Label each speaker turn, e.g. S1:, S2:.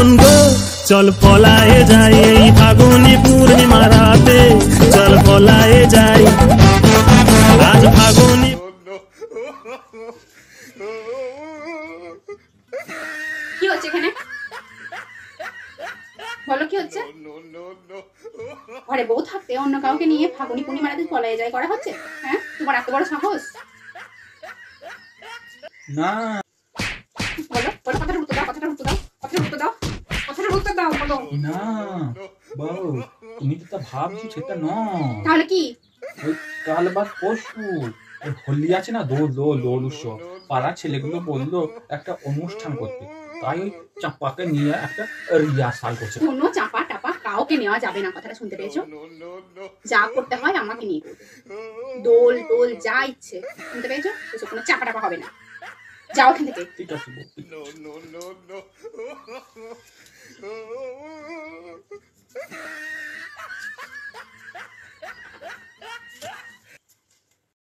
S1: মন গো চল পলায়ে যাই এই ফাগুনি পূর্ণিমা রাতে, চল পলায়ে যাই আজ ফাগুনি।
S2: কি হচ্ছে এখানে বলো, কি হচ্ছে? ঘরে বউ থাকতে অন্য কাউকে নিয়ে ফাগুনি পূর্ণিমা রাতে পলায়ে যায় করা হচ্ছে? হ্যাঁ, তোমার এত বড় সাহস?
S3: না
S2: বলো বলো, কথাটা উত্তর দাও, কথাটা উত্তর দাও, কথাটা উত্তর দাও, কথাটা উত্তর দাও, বলো।
S3: না বাবু, তুমি যেটা ভাবছো সেটা নয়।
S2: তাহলে কি?
S3: ওই কাল বা পরশু ওই হোলি আছে না, দোল দোল দোল উৎসব, পাড়ার ছেলেগুলো বললো একটা অনুষ্ঠান করতে, তাই ওই চাপাকে নিয়ে একটা রিহার্সাল করছে।
S2: কোনো চাপা টাপা কাউকে নেওয়া যাবে না, কথাটা শুনতে পেয়েছো? যা করতে হয় আমাকে নিয়ে করবে, দোল দোল যা ইচ্ছে, শুনতে পেয়েছো? এসব কোনো চাপা টাপা হবে না, যাও এখান থেকে।
S3: ঠিক আছে।